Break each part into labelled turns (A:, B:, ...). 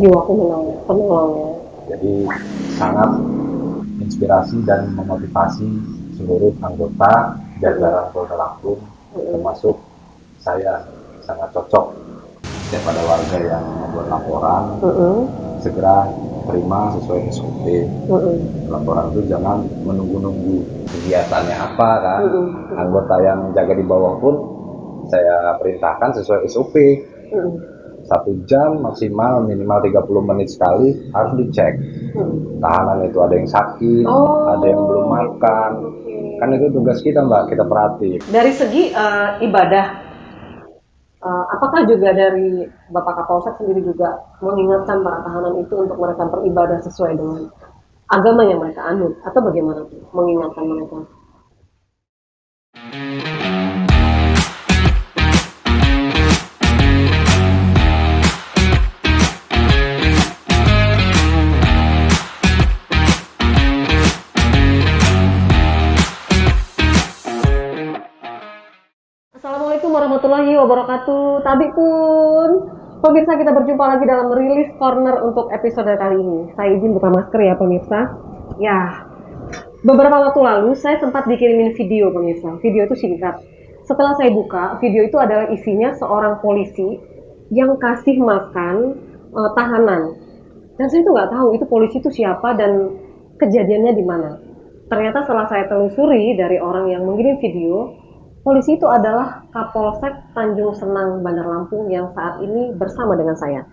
A: jiwa penolong ya.
B: Jadi sangat inspirasi dan memotivasi seluruh anggota jajaran Polda Lampung, termasuk saya. Sangat cocok setiap ada warga yang membuat laporan, segera terima sesuai SOP. Laporan itu jangan menunggu-nunggu kegiatannya apa kan. Anggota yang jaga di bawah pun saya perintahkan sesuai SOP. 1 jam maksimal, minimal 30 menit sekali harus dicek. Tahanan itu ada yang sakit, ada yang belum makan. Kan itu tugas kita, Mbak, kita perhatiin.
A: Dari segi ibadah, apakah juga dari Bapak Kapolsek sendiri juga mengingatkan para tahanan itu untuk mereka beribadah sesuai dengan agama yang mereka anut, atau bagaimana mengingatkan mereka? Assalamualaikum warahmatullahi wabarakatuh. Tadi pun pemirsa, kita berjumpa lagi dalam Rilis Corner untuk episode kali ini. Saya izin buka masker ya pemirsa. Ya, beberapa waktu lalu saya sempat dikirimin video pemirsa. Video itu singkat. Setelah saya buka, video itu adalah isinya seorang polisi yang kasih makan tahanan. Dan saya itu nggak tahu itu polisi itu siapa dan kejadiannya di mana. Ternyata setelah saya telusuri dari orang yang mengirim video, polisi itu adalah Kapolsek Tanjung Senang, Bandar Lampung yang saat ini bersama dengan saya.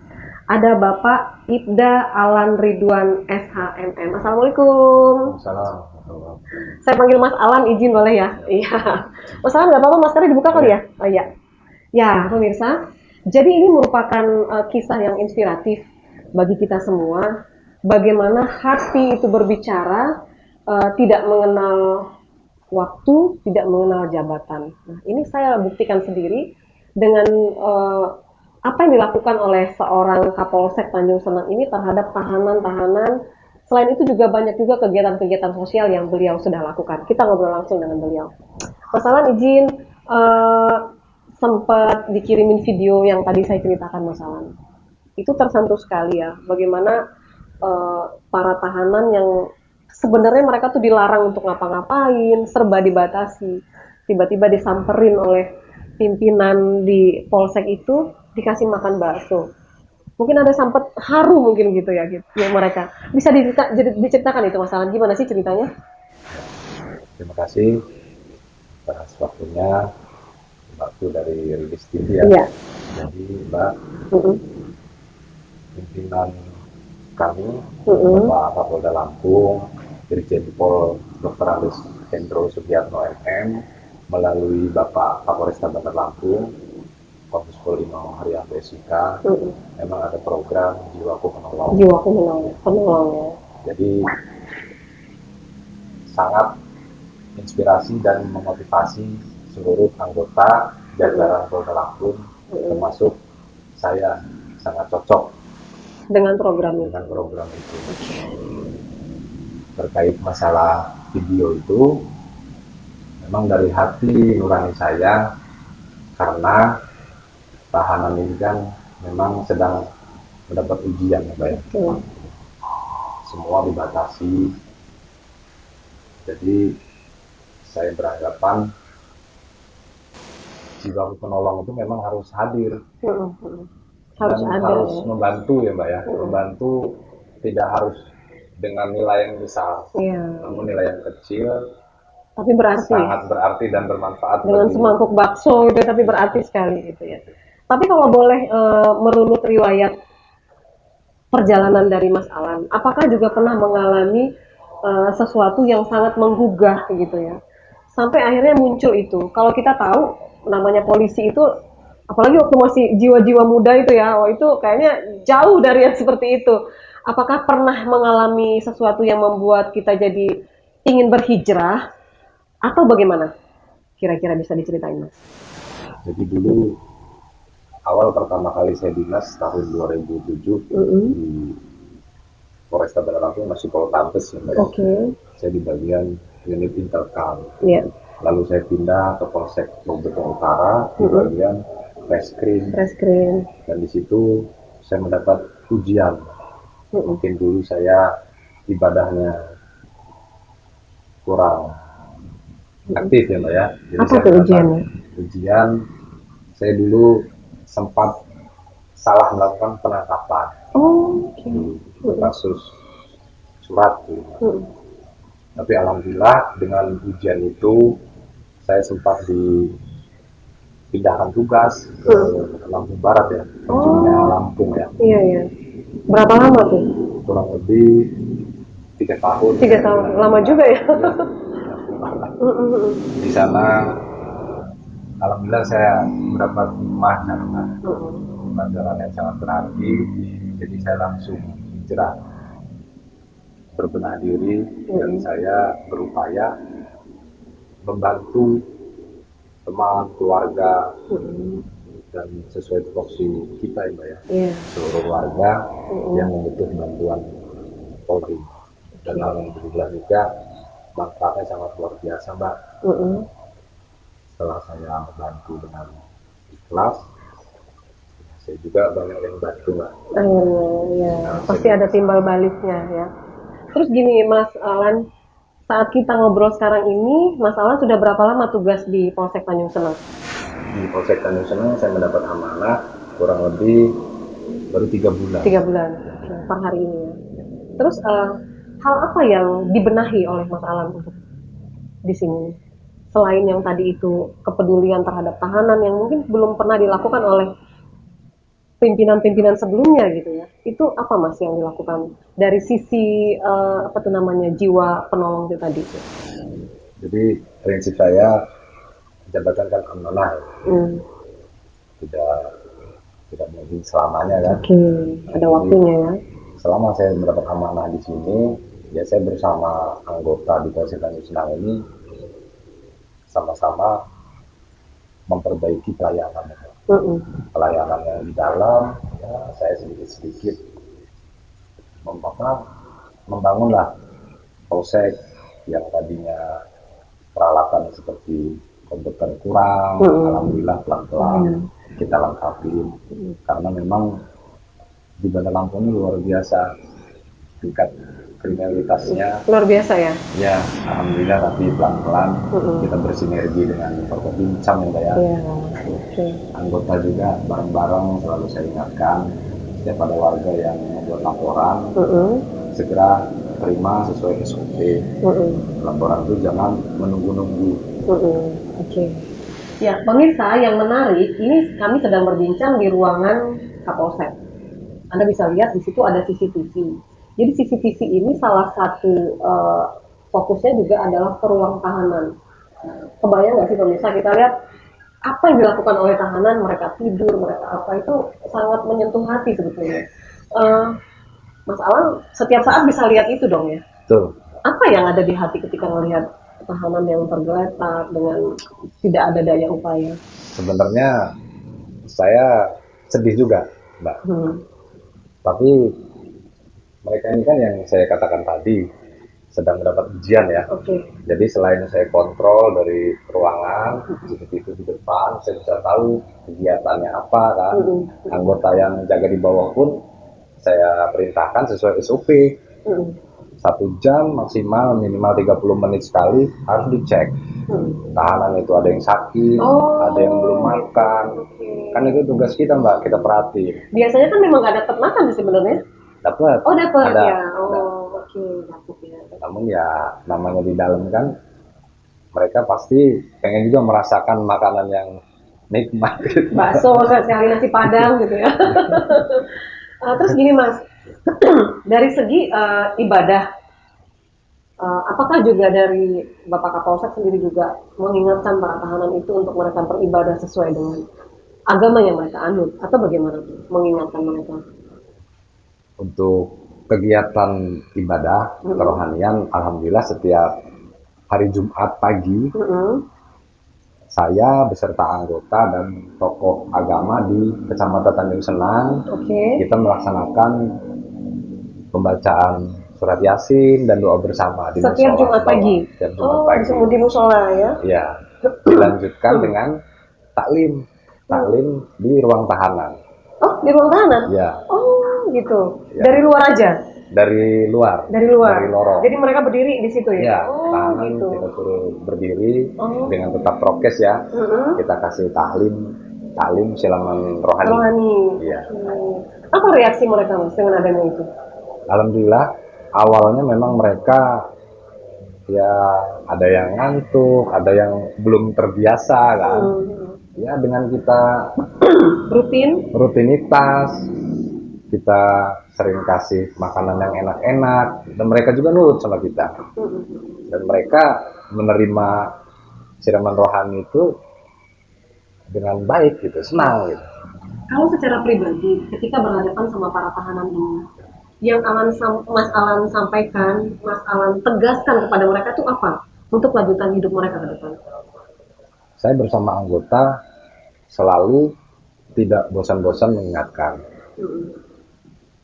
A: Ada Bapak Ibda Alan Ridwan SHMM. Assalamualaikum.
B: Assalamualaikum.
A: Saya panggil Mas Alan, izin boleh ya? Iya. Mas Alan, nggak apa-apa maskernya dibuka kali ya? Oh iya. Ya, pemirsa. Jadi ini merupakan kisah yang inspiratif bagi kita semua. Bagaimana hati itu berbicara, tidak mengenal waktu, tidak mengenal jabatan. Nah, ini saya buktikan sendiri dengan apa yang dilakukan oleh seorang Kapolsek Tanjung Senang ini terhadap tahanan-tahanan. Selain itu juga banyak juga kegiatan-kegiatan sosial yang beliau sudah lakukan. Kita ngobrol langsung dengan beliau. Mas Alan izin sempat dikirimin video yang tadi saya ceritakan, Mas Alan. Itu tersentuh sekali ya, bagaimana para tahanan yang sebenarnya mereka tuh dilarang untuk ngapa-ngapain, serba dibatasi. Tiba-tiba disamperin oleh pimpinan di polsek itu, dikasih makan bakso. Mungkin ada sempat haru mungkin gitu ya, gitu mereka. Bisa diceritakan itu Mas Alan, gimana sih ceritanya?
B: Terima kasih atas waktunya Mbakku dari Rilis TV ya.
A: Iya.
B: Jadi Mbak, pimpinan kami, Bapak Kapolda Lampung, Dirjen Pol Dr. Andes Hendro Sugiarno MM, melalui Bapak Kapolresta Bandar Lampung, Kombes Pol Lino Haryanto SIK, memang ada program Jiwaku Penolong.
A: Jiwaku Penolong ya.
B: Jadi sangat inspirasi dan memotivasi seluruh anggota jajaran Polda Lampung, termasuk saya. Sangat cocok
A: dengan program itu.
B: Terkait masalah video itu, memang dari hati nurani saya, karena tahanan ini kan memang sedang mendapat ujian ya Pak ya. Semua dibatasi. Jadi saya beranggapan jiwa penolong itu memang harus hadir. Harus membantu ya Mbak ya. Membantu tidak harus dengan nilai yang besar, namun nilai yang kecil
A: tapi berarti,
B: sangat berarti dan bermanfaat.
A: Dengan semangkuk bakso itu tapi berarti sekali gitu ya. Tapi kalau boleh merunut riwayat perjalanan dari Mas Alan, apakah juga pernah mengalami sesuatu yang sangat menggugah gitu ya, sampai akhirnya muncul itu? Kalau kita tahu namanya polisi itu, apalagi waktu masih jiwa-jiwa muda itu ya, itu kayaknya jauh dari yang seperti itu. Apakah pernah mengalami sesuatu yang membuat kita jadi ingin berhijrah, atau bagaimana? Kira-kira bisa diceritain Mas?
B: Jadi dulu awal pertama kali saya dinas tahun 2007 di Polresta Bandar Lampung, masih Poltantes ya Mbak. Saya di bagian unit Intelkam. Lalu saya pindah ke Polsek Mojokerto Utara di bagian Reskrim. Dan di situ saya mendapat ujian. Mungkin dulu saya ibadahnya kurang aktif ya Mbak ya. Jadi
A: Apa
B: saya
A: tuh
B: mendapat
A: ujiannya?
B: ujian, saya dulu sempat salah melakukan penangkapan.
A: Oh, oke.
B: Itu kasus surat gitu. Tapi alhamdulillah dengan ujian itu saya sempat dipindahkan tugas ke Lampung Barat ya, ujungnya Lampung ya.
A: Iya, iya. Berapa lama tuh?
B: Kurang lebih 3 tahun.
A: 3 tahun. Lama juga ya?
B: Di sana alhamdulillah saya mendapat hikmah karena pelajaran yang sangat berarti. Jadi saya langsung hijrah, berbenah diri, dan saya berupaya membantu teman, keluarga, dan sesuai tupoksi kita ya Mbak ya. Seluruh warga yang membutuhkan bantuan Polri. Dan alhamdulillah juga manfaatnya sangat luar biasa Mbak. Setelah saya membantu dengan ikhlas, saya juga banyak yang bantu Mbak.
A: Ya, pasti ada timbal baliknya ya. Terus gini Mas Alan, saat kita ngobrol sekarang ini, Mas Alan sudah berapa lama tugas di Polsek Tanjung Senang?
B: Di Polsek Tanjung Senang saya mendapat amanah kurang lebih baru 3 bulan.
A: 3 bulan, per hari ini ya. Terus hal apa yang dibenahi oleh Mas Alan untuk di sini? Selain yang tadi itu kepedulian terhadap tahanan yang mungkin belum pernah dilakukan oleh pimpinan-pimpinan sebelumnya gitu ya. Itu apa Mas yang dilakukan dari sisi apa tuh namanya jiwa penolong itu tadi?
B: Jadi prinsip saya jabatan kan amanah, tidak mungkin selamanya kan.
A: Ada waktunya ya.
B: Selama saya mendapat amanah di sini, ya saya bersama anggota di Polsek Tanjung Senang ini sama-sama memperbaiki pelayanan. Pelayanan yang di dalam, ya saya sedikit-sedikit membangunlah Polsek yang tadinya peralatan seperti komputer kurang, alhamdulillah pelan-pelan kita lengkapi. Karena memang di Bandar Lampung ini luar biasa tingkat kriminalitasnya.
A: Luar biasa ya?
B: Ya, alhamdulillah, tapi pelan-pelan kita bersinergi dengan Forkopincam ya Mbak ya. Anggota juga bareng-bareng selalu saya ingatkan setiap ada warga yang membuat laporan segera terima sesuai SOP. Laporan itu jangan menunggu-nunggu.
A: Ya, pemirsa yang menarik, ini kami sedang berbincang di ruangan Kapolsek. Anda bisa lihat di situ ada CCTV. Jadi CCTV ini salah satu fokusnya juga adalah ke ruang tahanan. Kebayang nggak sih pemirsa, kita lihat apa yang dilakukan oleh tahanan, mereka tidur, mereka apa, itu sangat menyentuh hati sebetulnya. Mas Alan setiap saat bisa lihat itu dong ya?
B: Betul.
A: Apa yang ada di hati ketika melihat tahanan yang tergeletak dengan tidak ada daya upaya?
B: Sebenarnya saya sedih juga Mbak. Tapi mereka ini kan yang saya katakan tadi sedang mendapat ujian ya. Jadi selain saya kontrol dari ruangan, CCTV di depan, saya bisa tahu kegiatannya apa kan. Anggota yang jaga di bawah pun saya perintahkan sesuai SOP. 1 jam maksimal minimal 30 menit sekali harus dicek. Tahanan itu ada yang sakit, ada yang belum makan. Kan itu tugas kita Mbak, kita perhatiin.
A: Biasanya kan memang nggak dapat makan sih sebenarnya.
B: Dapat.
A: Oh dapat ya.
B: Dapat ya. Namun ya namanya di dalam kan mereka pasti pengen juga merasakan makanan yang nikmat.
A: Bakso sekali nasi padang gitu ya. Terus gini Mas, dari segi ibadah, apakah juga dari Bapak Kapolsek sendiri juga mengingatkan para tahanan itu untuk mereka beribadah sesuai dengan agama yang mereka anut, atau bagaimana mengingatkan mereka?
B: Untuk kegiatan ibadah kerohanian, alhamdulillah setiap hari Jumat pagi saya beserta anggota dan tokoh agama di Kecamatan Tanjung Senang kita melaksanakan pembacaan surat Yasin dan doa bersama di
A: setiap Jumat pagi.
B: Setiap Jumat pagi.
A: Di musola ya?
B: Ya, dilanjutkan dengan taklim di ruang tahanan.
A: Oh, di ruang tahanan?
B: Ya.
A: Oh, gitu.
B: Ya.
A: Dari luar aja.
B: Dari luar.
A: Dari luar.
B: Dari lorong.
A: Jadi mereka berdiri di situ ya.
B: Ya,
A: Oh,
B: tahanan
A: gitu.
B: kita suruh berdiri
A: Oh.
B: dengan tetap prokes ya. Kita kasih taklim silaman rohani.
A: Rohani.
B: Iya.
A: Apa reaksi mereka Mas dengan adanya itu?
B: Alhamdulillah awalnya memang mereka ya ada yang ngantuk, ada yang belum terbiasa kan. Ya dengan kita rutinitas, kita sering kasih makanan yang enak-enak dan mereka juga nurut sama kita. Dan mereka menerima siraman rohani itu dengan baik gitu, senang gitu.
A: Kalau secara pribadi ketika berhadapan sama para tahanan ini, yang Mas Alan sampaikan, Mas Alan tegaskan kepada mereka itu apa untuk lanjutan hidup mereka ke depan?
B: Saya bersama anggota selalu tidak bosan-bosan mengingatkan.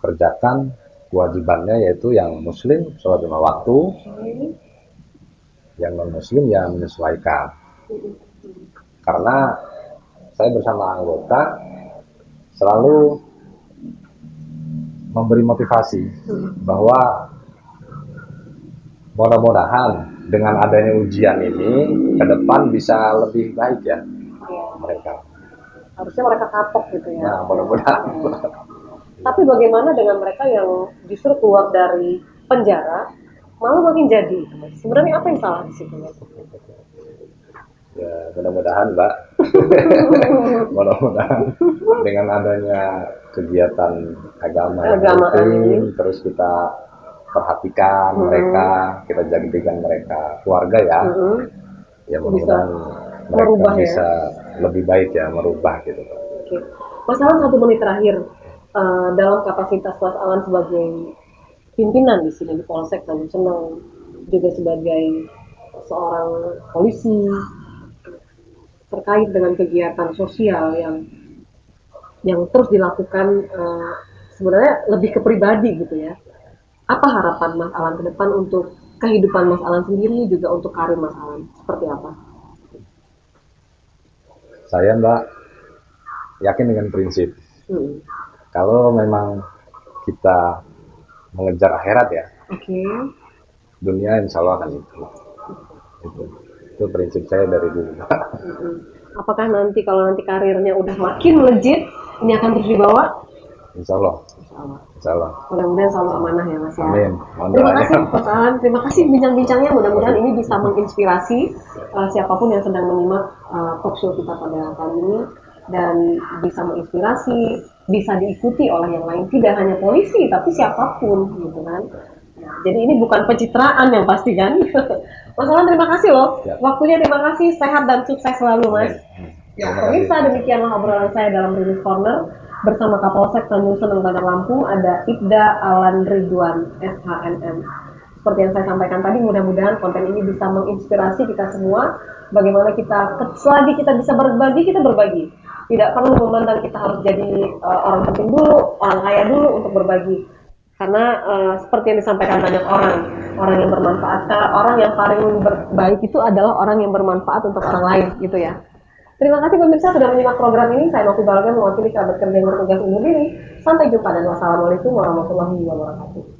B: Kerjakan kewajibannya yaitu yang muslim sholat 5 waktu, yang non muslim ya menyesuaikan. Karena saya bersama anggota selalu memberi motivasi bahwa mudah-mudahan dengan adanya ujian ini ke depan bisa lebih baik ya mereka.
A: Harusnya mereka kapok gitu ya.
B: Nah, mudah-mudahan.
A: Tapi bagaimana dengan mereka yang justru keluar dari penjara malah makin jadi? Sebenarnya apa yang salah di situ?
B: Ya, mudah-mudahan Mbak. Mudah-mudahan dengan adanya kegiatan agama yang rutin, terus kita perhatikan mereka, kita jadikan mereka keluarga ya. Ya mudah-mudahan mereka bisa lebih baik ya, merubah gitu.
A: Oke. Mas Alan 1 menit terakhir dalam kapasitas Mas Alan sebagai pimpinan di sini di Polsek Tanjung Seneng, juga sebagai seorang polisi terkait dengan kegiatan sosial yang terus dilakukan, sebenarnya lebih ke pribadi gitu ya. Apa harapan Mas Alan ke depan untuk kehidupan Mas Alan sendiri, juga untuk karir Mas Alan? Seperti apa?
B: Saya Mbak yakin dengan prinsip. Kalau memang kita mengejar akhirat ya, dunia insya Allah akan itu. Itu prinsip saya dari dulu.
A: Apakah nanti kalau nanti karirnya udah makin melejit, ini akan terus dibawa?
B: Insya Allah. Insya Allah.
A: Mudah-mudahan selalu amanah ya Mas ya.
B: Amin.
A: Terima kasih Mas Alan, terima kasih bincang-bincangnya. Mudah-mudahan ini bisa menginspirasi siapapun yang sedang menyimak talk show kita pada kali ini, dan bisa menginspirasi, bisa diikuti oleh yang lain. Tidak hanya polisi, tapi siapapun gitu kan. Jadi ini bukan pencitraan yang pasti kan. Mas Alan terima kasih loh. Waktunya terima kasih, sehat dan sukses selalu Mas. Ya, pemirsa, demikianlah obrolan saya dalam Rilis Corner bersama Kapolsek Tanjung Seneng Bandar Lampung, ada Ibda Alan Ridwan SHMM. Seperti yang saya sampaikan tadi, mudah-mudahan konten ini bisa menginspirasi kita semua. Bagaimana kita, selagi kita bisa berbagi, kita berbagi. Tidak perlu memandang kita harus jadi orang penting dulu, orang kaya dulu untuk berbagi. Karena seperti yang disampaikan banyak orang yang bermanfaat, orang yang paling baik itu adalah orang yang bermanfaat untuk orang lain, gitu ya. Terima kasih pemirsa sudah menyimak program ini. Saya Novi Balga mewakili kerabat kerja yang bertugas undur diri. Sampai jumpa dan wassalamualaikum warahmatullahi wabarakatuh.